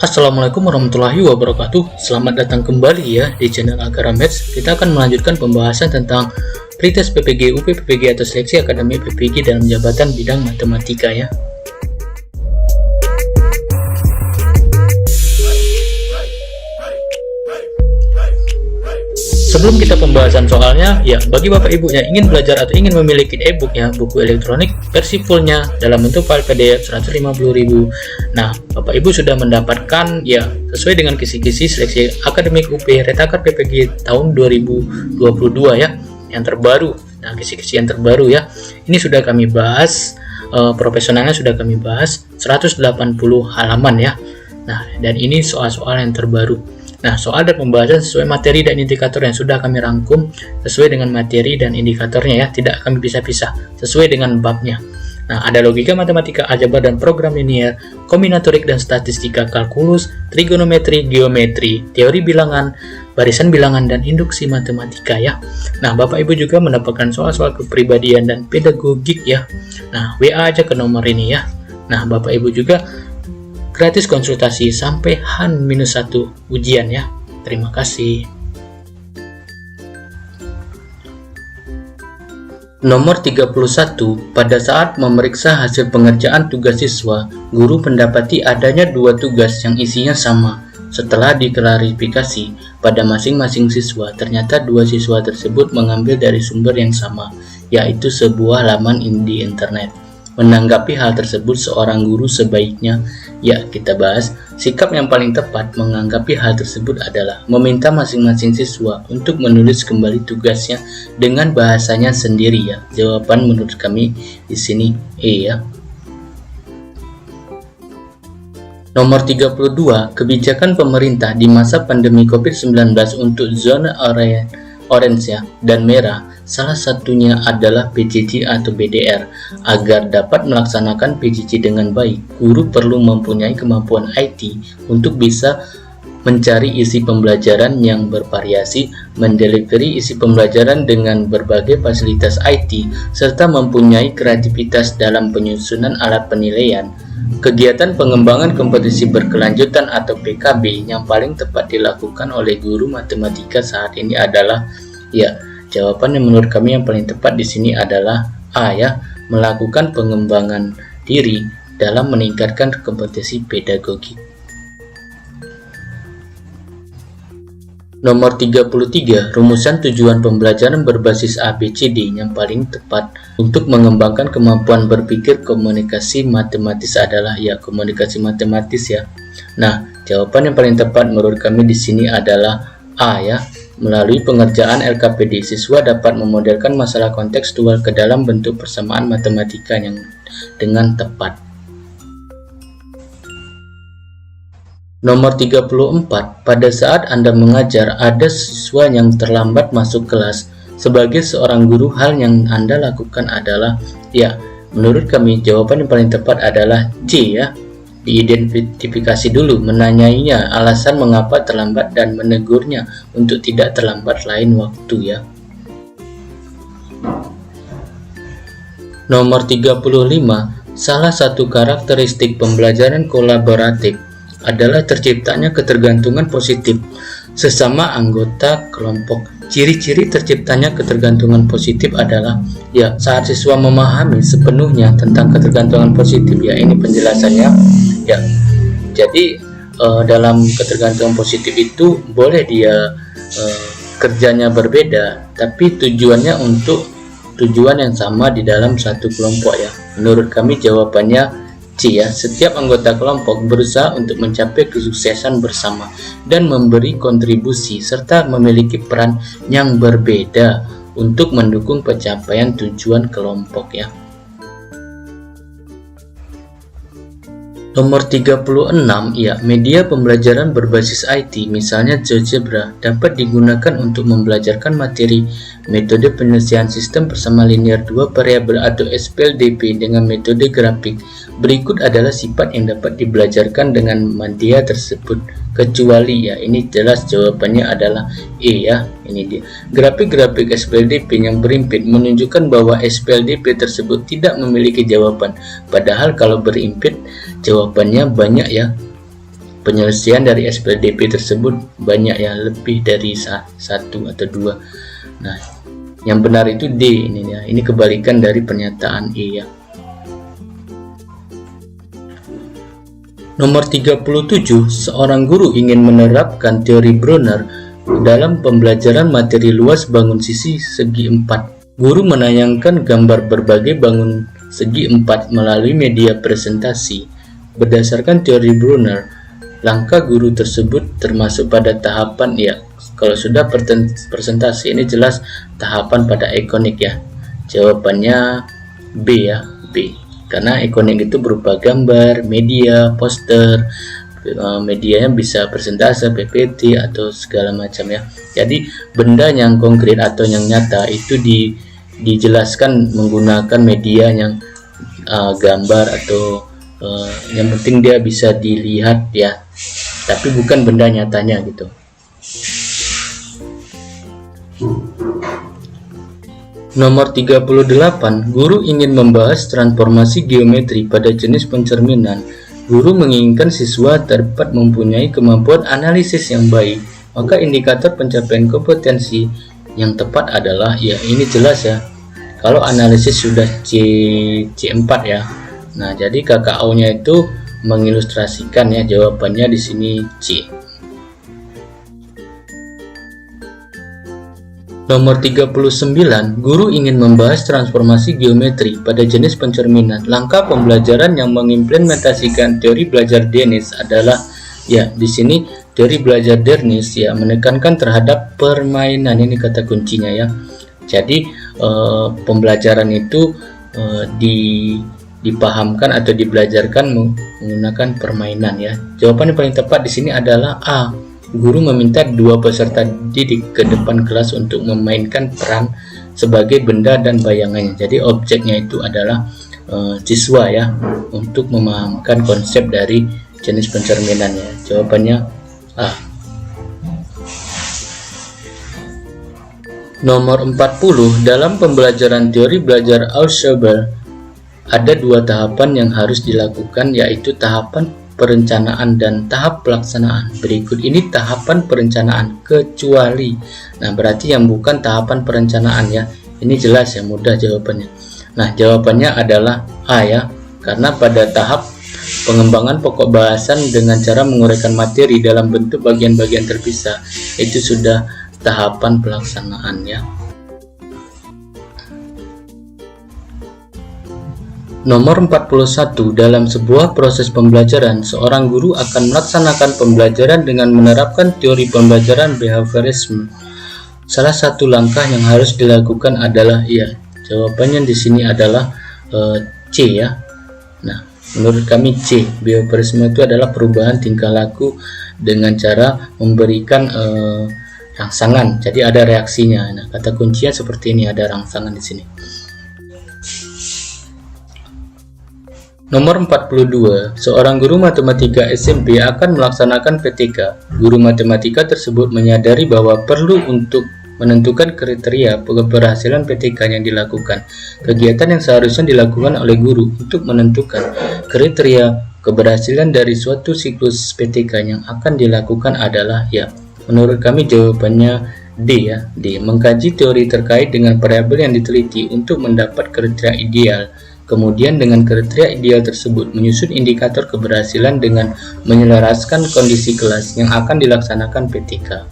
Assalamualaikum warahmatullahi wabarakatuh. Selamat datang kembali ya di channel Agara Maths. Kita akan melanjutkan pembahasan tentang pretest PPG UP PPG atau seleksi akademik PPG dalam jabatan bidang matematika ya. Sebelum kita pembahasan soalnya, ya bagi Bapak Ibu yang ingin belajar atau ingin memiliki e-book ya, buku elektronik versi fullnya dalam bentuk file PDF 150.000. Nah, Bapak Ibu sudah mendapatkan ya sesuai dengan kisi-kisi seleksi akademik UP Retaker PPG tahun 2022 ya, yang terbaru. Nah, kisi-kisi yang terbaru ya. Ini sudah kami bahas, profesionalnya sudah kami bahas 180 halaman ya. Nah, dan ini soal-soal yang terbaru. Nah, soal dan pembahasan sesuai materi dan indikator yang sudah kami rangkum sesuai dengan materi dan indikatornya ya, tidak kami pisah-pisah sesuai dengan babnya. Nah, ada logika matematika, aljabar dan program linier, kombinatorik dan statistika, kalkulus, trigonometri, geometri, teori bilangan, barisan bilangan dan induksi matematika ya. Nah, Bapak Ibu juga mendapatkan soal-soal kepribadian dan pedagogik ya. Nah, WA aja ke nomor ini ya. Nah, Bapak Ibu juga gratis konsultasi sampai H-1 ujian ya. Terima kasih. Nomor 31, pada saat memeriksa hasil pengerjaan tugas siswa, guru mendapati adanya dua tugas yang isinya sama. Setelah diklarifikasi pada masing-masing siswa, ternyata dua siswa tersebut mengambil dari sumber yang sama, yaitu sebuah laman di internet. Menanggapi hal tersebut, seorang guru sebaiknya, ya kita bahas, sikap yang paling tepat menanggapi hal tersebut adalah meminta masing-masing siswa untuk menulis kembali tugasnya dengan bahasanya sendiri ya. Jawaban menurut kami di sini E ya. Nomor 32, kebijakan pemerintah di masa pandemi COVID-19 untuk zona orange ya, dan merah. Salah satunya adalah PJJ atau BDR. Agar dapat melaksanakan PJJ dengan baik, guru perlu mempunyai kemampuan IT untuk bisa mencari isi pembelajaran yang bervariasi, mendelivery isi pembelajaran dengan berbagai fasilitas IT, serta mempunyai kreativitas dalam penyusunan alat penilaian. Kegiatan pengembangan kompetisi berkelanjutan atau PKB yang paling tepat dilakukan oleh guru matematika saat ini adalah ya, jawaban yang menurut kami yang paling tepat di sini adalah A ya, melakukan pengembangan diri dalam meningkatkan kompetisi pedagogik. Nomor 33, rumusan tujuan pembelajaran berbasis ABCD yang paling tepat untuk mengembangkan kemampuan berpikir komunikasi matematis adalah ya, komunikasi matematis ya. Nah, jawaban yang paling tepat menurut kami di sini adalah A ya. Melalui pengerjaan LKPD, siswa dapat memodelkan masalah kontekstual ke dalam bentuk persamaan matematika yang dengan tepat. Nomor 34, pada saat Anda mengajar ada siswa yang terlambat masuk kelas. Sebagai seorang guru, hal yang Anda lakukan adalah ya, menurut kami jawaban yang paling tepat adalah C ya. Diidentifikasi dulu, menanyainya alasan mengapa terlambat dan menegurnya untuk tidak terlambat lain waktu ya. Nomor 35, salah satu karakteristik pembelajaran kolaboratif adalah terciptanya ketergantungan positif sesama anggota kelompok. Ciri-ciri terciptanya ketergantungan positif adalah ya, saat siswa memahami sepenuhnya tentang ketergantungan positif ya, ini penjelasannya ya. Jadi dalam ketergantungan positif itu boleh dia kerjanya berbeda, tapi tujuannya untuk tujuan yang sama di dalam satu kelompok ya. Menurut kami jawabannya C ya, setiap anggota kelompok berusaha untuk mencapai kesuksesan bersama dan memberi kontribusi serta memiliki peran yang berbeda untuk mendukung pencapaian tujuan kelompok ya. Nomor 36, ya, media pembelajaran berbasis IT, misalnya GeoGebra, dapat digunakan untuk membelajarkan materi metode penyelesaian sistem bersama linear 2 variabel atau SPLDP dengan metode grafik Berikut adalah sifat yang dapat dibelajarkan dengan media tersebut, kecuali ya. Ini jelas jawabannya adalah E ya. Ini dia. Grafik-grafik SPLDP yang berimpit menunjukkan bahwa SPLDP tersebut tidak memiliki jawaban. Padahal kalau berimpit jawabannya banyak ya. Penyelesaian dari SPLDP tersebut banyak ya, lebih dari satu atau dua. Nah, yang benar itu D ini ya. Ini kebalikan dari pernyataan E ya. Nomor 37, seorang guru ingin menerapkan teori Brunner dalam pembelajaran materi luas bangun sisi segi 4. Guru menayangkan gambar berbagai bangun segi 4 melalui media presentasi. Berdasarkan teori Brunner, langkah guru tersebut termasuk pada tahapan ya. Kalau sudah presentasi ini jelas tahapan pada ikonik ya. Jawabannya B ya, B. Karena ikonik itu berupa gambar, media, poster, medianya bisa presentase, PPT atau segala macam ya. Jadi benda yang konkret atau yang nyata itu dijelaskan menggunakan media yang gambar atau yang penting dia bisa dilihat ya, tapi bukan benda nyatanya gitu. Nomor 38, guru ingin membahas transformasi geometri pada jenis pencerminan. Guru menginginkan siswa dapat mempunyai kemampuan analisis yang baik. Maka indikator pencapaian kompetensi yang tepat adalah ya, ini jelas ya. Kalau analisis sudah C4 ya. Nah, jadi KKO-nya itu mengilustrasikan ya, jawabannya di sini C. Nomor 39, guru ingin membahas transformasi geometri pada jenis pencerminan. Langkah pembelajaran yang mengimplementasikan teori belajar Dennis adalah ya, di sini teori belajar Dennis ya menekankan terhadap permainan, ini kata kuncinya ya. Jadi pembelajaran itu dipahamkan atau dibelajarkan menggunakan permainan ya. Jawaban yang paling tepat di sini adalah A. Guru meminta dua peserta didik ke depan kelas untuk memainkan peran sebagai benda dan bayangannya. Jadi objeknya itu adalah siswa ya, untuk memahamkan konsep dari jenis pencerminannya. Jawabannya A. Nomor 40, dalam pembelajaran teori belajar Althusser ada dua tahapan yang harus dilakukan, yaitu tahapan perencanaan dan tahap pelaksanaan. Berikut ini tahapan perencanaan, kecuali. Nah, berarti yang bukan tahapan perencanaan ya. Ini jelas ya, mudah jawabannya. Nah, jawabannya adalah A ya, karena pada tahap pengembangan pokok bahasan dengan cara menguraikan materi dalam bentuk bagian-bagian terpisah, itu sudah tahapan pelaksanaan ya. Nomor 41, dalam sebuah proses pembelajaran, seorang guru akan melaksanakan pembelajaran dengan menerapkan teori pembelajaran behaviorisme. Salah satu langkah yang harus dilakukan adalah ya, jawabannya di sini adalah C ya. Nah, menurut kami C, behaviorisme itu adalah perubahan tingkah laku dengan cara memberikan rangsangan. Jadi ada reaksinya. Nah, kata kuncinya seperti ini, ada rangsangan di sini. Nomor 42, seorang guru matematika SMP akan melaksanakan PTK. Guru matematika tersebut menyadari bahwa perlu untuk menentukan kriteria keberhasilan PTK yang dilakukan. Kegiatan yang seharusnya dilakukan oleh guru untuk menentukan kriteria keberhasilan dari suatu siklus PTK yang akan dilakukan adalah ya, menurut kami jawabannya D ya, D. Mengkaji teori terkait dengan variabel yang diteliti untuk mendapat kriteria ideal. Kemudian dengan kriteria ideal tersebut menyusun indikator keberhasilan dengan menyelaraskan kondisi kelas yang akan dilaksanakan PTK.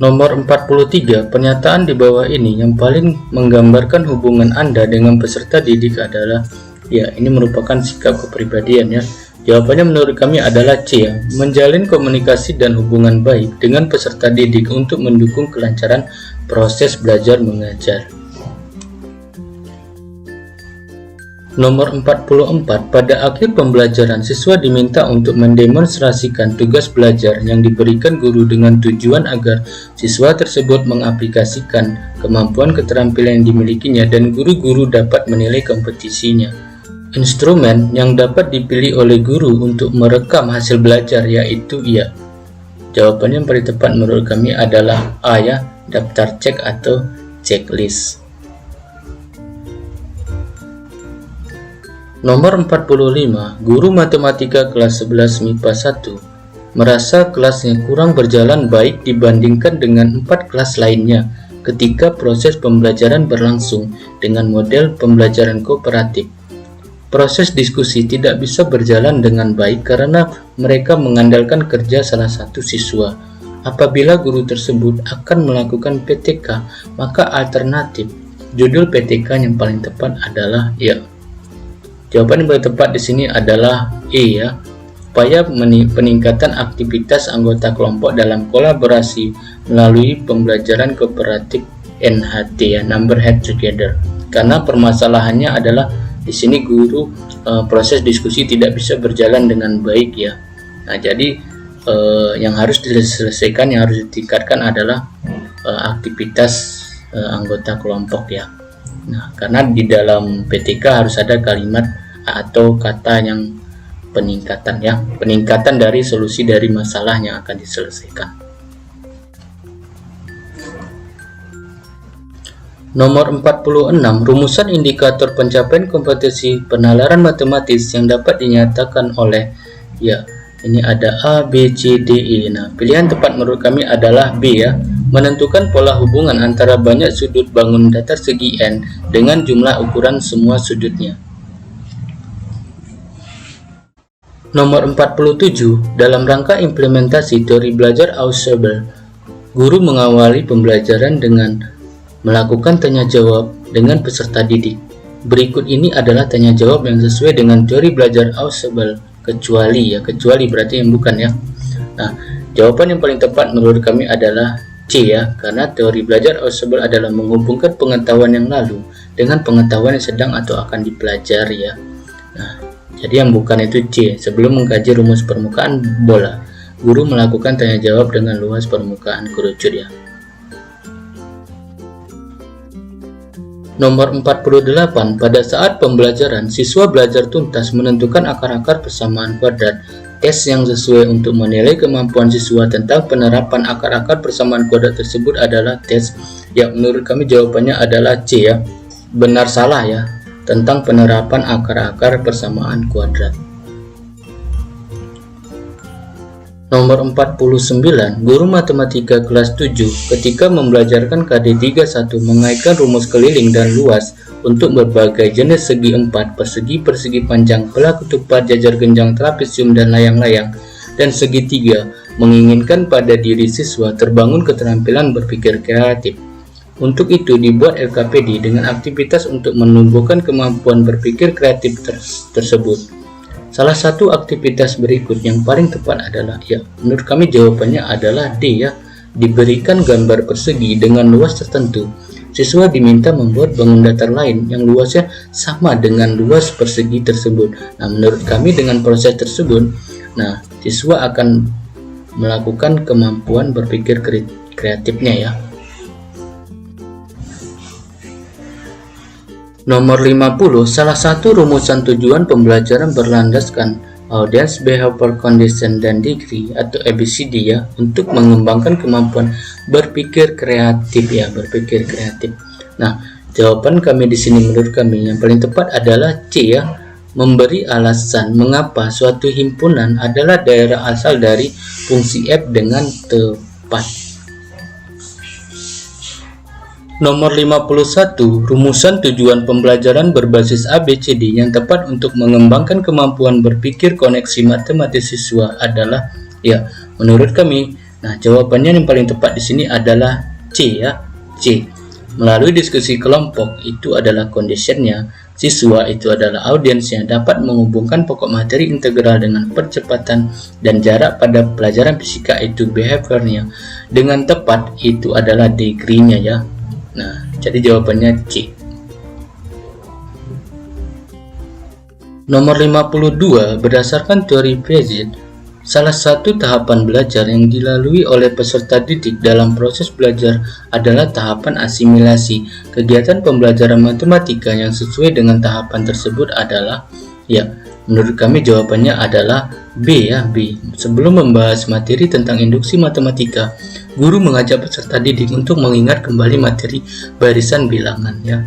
Nomor 43, pernyataan di bawah ini yang paling menggambarkan hubungan Anda dengan peserta didik adalah ya, ini merupakan sikap kepribadian ya. Jawabannya menurut kami adalah C ya, menjalin komunikasi dan hubungan baik dengan peserta didik untuk mendukung kelancaran proses belajar mengajar. Nomor 44, pada akhir pembelajaran siswa diminta untuk mendemonstrasikan tugas belajar yang diberikan guru dengan tujuan agar siswa tersebut mengaplikasikan kemampuan keterampilan yang dimilikinya dan guru-guru dapat menilai kompetisinya. Instrumen yang dapat dipilih oleh guru untuk merekam hasil belajar yaitu jawaban yang paling tepat menurut kami adalah A ya, daftar cek atau checklist. Nomor 45, guru matematika kelas 11 MIPA 1 merasa kelasnya kurang berjalan baik dibandingkan dengan 4 kelas lainnya ketika proses pembelajaran berlangsung dengan model pembelajaran kooperatif. Proses diskusi tidak bisa berjalan dengan baik karena mereka mengandalkan kerja salah satu siswa. Apabila guru tersebut akan melakukan PTK, maka alternatif judul PTK yang paling tepat adalah Jawaban yang paling tepat di sini adalah E ya. Upaya peningkatan aktivitas anggota kelompok dalam kolaborasi melalui pembelajaran kooperatif NHT ya, Number Head Together. Karena permasalahannya adalah di sini guru proses diskusi tidak bisa berjalan dengan baik ya. Nah, jadi yang harus diselesaikan, yang harus ditingkatkan adalah aktivitas anggota kelompok ya. Nah, karena di dalam PTK harus ada kalimat atau kata yang peningkatan dari solusi dari masalah yang akan diselesaikan. Nomor 46, rumusan indikator pencapaian kompetensi penalaran matematis yang dapat dinyatakan oleh ini ada A, B, C, D, E. Nah, pilihan tepat menurut kami adalah B ya. Menentukan pola hubungan antara banyak sudut bangun datar segi N dengan jumlah ukuran semua sudutnya. Nomor 47, dalam rangka implementasi teori belajar Ausubel, guru mengawali pembelajaran dengan melakukan tanya jawab dengan peserta didik. Berikut ini adalah tanya jawab yang sesuai dengan teori belajar Ausubel, kecuali berarti yang bukan ya. Nah, jawaban yang paling tepat menurut kami adalah C ya, karena teori belajar Ausubel adalah menghubungkan pengetahuan yang lalu dengan pengetahuan yang sedang atau akan dipelajari ya. Nah, jadi yang bukan itu C. Sebelum mengkaji rumus permukaan bola, guru melakukan tanya jawab dengan luas permukaan kerucut ya. Nomor 48, pada saat pembelajaran, siswa belajar tuntas menentukan akar-akar persamaan kuadrat. Tes yang sesuai untuk menilai kemampuan siswa tentang penerapan akar-akar persamaan kuadrat tersebut adalah tes yang menurut kami jawabannya adalah C ya. Benar salah ya, tentang penerapan akar-akar persamaan kuadrat. Nomor 49, guru matematika kelas 7 ketika membelajarkan KD 31 mengaitkan rumus keliling dan luas untuk berbagai jenis segi 4, persegi panjang, pola ketupat, jajar genjang, trapesium dan layang-layang, dan segitiga, menginginkan pada diri siswa terbangun keterampilan berpikir kreatif. Untuk itu dibuat LKPD dengan aktivitas untuk menumbuhkan kemampuan berpikir kreatif tersebut. Salah satu aktivitas berikut yang paling tepat adalah menurut kami jawabannya adalah D ya. Diberikan gambar persegi dengan luas tertentu. Siswa diminta membuat bangun datar lain yang luasnya sama dengan luas persegi tersebut. Nah, menurut kami dengan proses tersebut, siswa akan melakukan kemampuan berpikir kreatifnya ya. Nomor 50, salah satu rumusan tujuan pembelajaran berlandaskan audience, behavior, condition, dan degree atau ABCD ya, untuk mengembangkan kemampuan berpikir kreatif ya, berpikir kreatif. Nah, jawaban kami di sini menurut kami yang paling tepat adalah C ya, memberi alasan mengapa suatu himpunan adalah daerah asal dari fungsi F dengan tepat. Nomor 51, rumusan tujuan pembelajaran berbasis ABCD yang tepat untuk mengembangkan kemampuan berpikir koneksi matematis siswa adalah menurut kami. Nah, jawabannya yang paling tepat di sini adalah C ya, C. Melalui diskusi kelompok itu adalah conditionnya, siswa itu adalah audiensnya, dapat menghubungkan pokok materi integral dengan percepatan dan jarak pada pelajaran fisika itu behaviornya, dengan tepat itu adalah degree-nya ya. Nah, jadi jawabannya C. Nomor 52, berdasarkan teori Piaget, salah satu tahapan belajar yang dilalui oleh peserta didik dalam proses belajar adalah tahapan asimilasi. Kegiatan pembelajaran matematika yang sesuai dengan tahapan tersebut adalah, ya, menurut kami jawabannya adalah B ya, B. Sebelum membahas materi tentang induksi matematika, guru mengajak peserta didik untuk mengingat kembali materi barisan bilangan ya.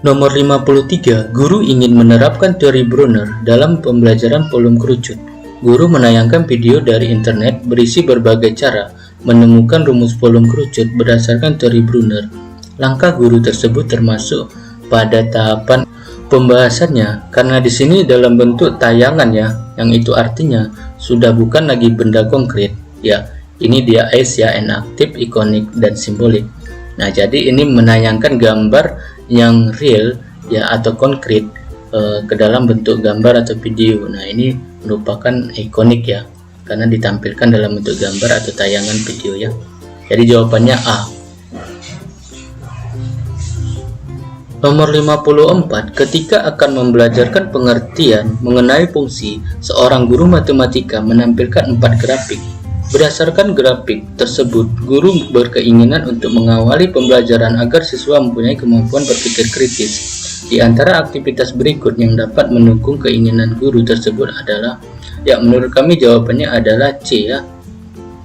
Nomor 53, guru ingin menerapkan teori Brunner dalam pembelajaran volume kerucut. Guru menayangkan video dari internet berisi berbagai cara menemukan rumus volume kerucut berdasarkan teori Brunner. Langkah guru tersebut termasuk pada tahapan pembahasannya, karena di sini dalam bentuk tayangan ya, yang itu artinya sudah bukan lagi benda konkret ya. Ini dia S ya, enaktif, ikonik, dan simbolik. Nah, jadi ini menayangkan gambar yang real ya atau konkret ke dalam bentuk gambar atau video. Nah, ini merupakan ikonik ya, karena ditampilkan dalam bentuk gambar atau tayangan video ya. Jadi jawabannya A. Nomor 54, ketika akan membelajarkan pengertian mengenai fungsi, seorang guru matematika menampilkan 4 grafik. Berdasarkan grafik tersebut, guru berkeinginan untuk mengawali pembelajaran agar siswa mempunyai kemampuan berpikir kritis. Di antara aktivitas berikut yang dapat mendukung keinginan guru tersebut adalah, ya, menurut kami jawabannya adalah C ya.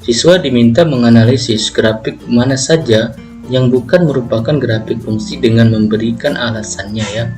Siswa diminta menganalisis grafik mana saja yang bukan merupakan grafik fungsi dengan memberikan alasannya ya.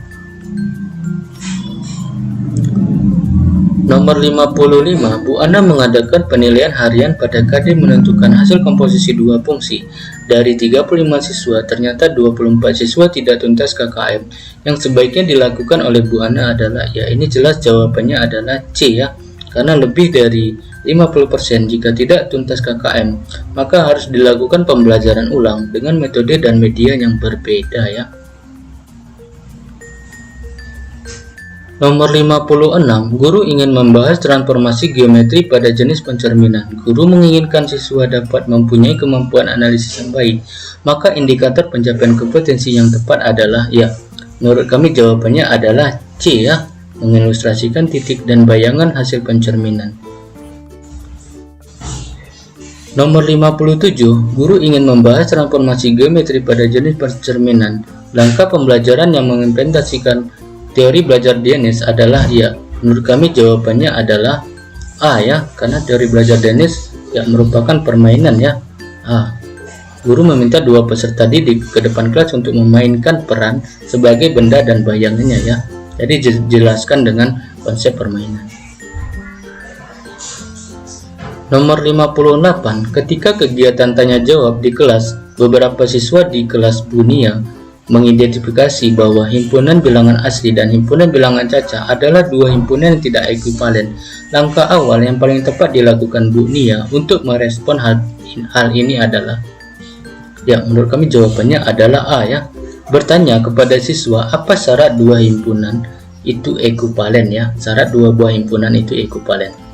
Nomor 55, Bu Ana mengadakan penilaian harian pada KD menentukan hasil komposisi dua fungsi. Dari 35 siswa, ternyata 24 siswa tidak tuntas KKM. Yang sebaiknya dilakukan oleh Bu Ana adalah, ya, ini jelas jawabannya adalah C ya. Karena lebih dari 50% jika tidak tuntas KKM, maka harus dilakukan pembelajaran ulang dengan metode dan media yang berbeda ya. Nomor 56, guru ingin membahas transformasi geometri pada jenis pencerminan. Guru menginginkan siswa dapat mempunyai kemampuan analisis yang baik. Maka indikator pencapaian kompetensi yang tepat adalah, ya, menurut kami jawabannya adalah C ya, mengilustrasikan titik dan bayangan hasil pencerminan. Nomor 57, guru ingin membahas transformasi geometri pada jenis pencerminan. Langkah pembelajaran yang mengimplementasikan teori belajar Dennis adalah, ya, menurut kami jawabannya adalah A ya, karena teori belajar Dennis ya merupakan permainan ya. A. Guru meminta dua peserta didik ke depan kelas untuk memainkan peran sebagai benda dan bayangannya ya. Jadi jelaskan dengan konsep permainan. Nomor 58, ketika kegiatan tanya jawab di kelas, beberapa siswa di kelas Bunia mengidentifikasi bahwa himpunan bilangan asli dan himpunan bilangan cacah adalah dua himpunan yang tidak ekuivalen. Langkah awal yang paling tepat dilakukan Bu Nia untuk merespon hal ini adalah, ya, menurut kami jawabannya adalah A ya. Bertanya kepada siswa apa syarat dua himpunan itu ekuivalen ya. Syarat dua buah himpunan itu ekuivalen.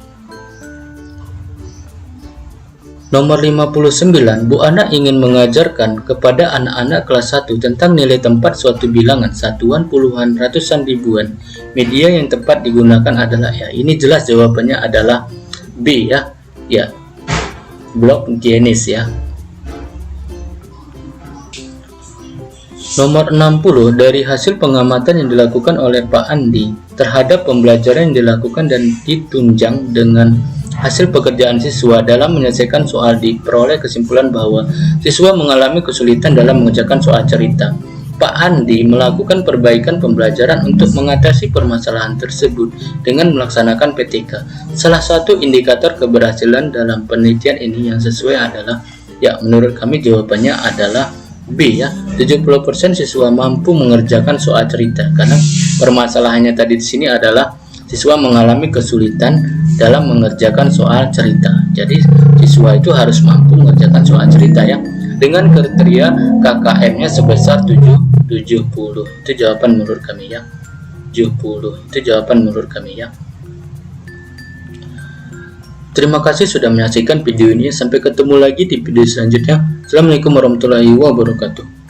Nomor 59, Bu Ana ingin mengajarkan kepada anak-anak kelas 1 tentang nilai tempat suatu bilangan, satuan, puluhan, ratusan, ribuan. Media yang tepat digunakan adalah, ya, ini jelas jawabannya adalah B ya. Ya, blok Dennis ya. Nomor 60, dari hasil pengamatan yang dilakukan oleh Pak Andi terhadap pembelajaran yang dilakukan dan ditunjang dengan hasil pekerjaan siswa dalam menyelesaikan soal, diperoleh kesimpulan bahwa siswa mengalami kesulitan dalam mengerjakan soal cerita. Pak Andi melakukan perbaikan pembelajaran untuk mengatasi permasalahan tersebut dengan melaksanakan PTK. Salah satu indikator keberhasilan dalam penelitian ini yang sesuai adalah, ya, menurut kami jawabannya adalah B ya. 70% siswa mampu mengerjakan soal cerita, karena permasalahannya tadi di sini adalah siswa mengalami kesulitan dalam mengerjakan soal cerita. Jadi siswa itu harus mampu mengerjakan soal cerita ya, dengan kriteria KKM-nya sebesar 70. Itu jawaban menurut kami ya. 70 itu jawaban menurut kami ya. Terima kasih sudah menyaksikan video ini. Sampai ketemu lagi di video selanjutnya. Assalamualaikum warahmatullahi wabarakatuh.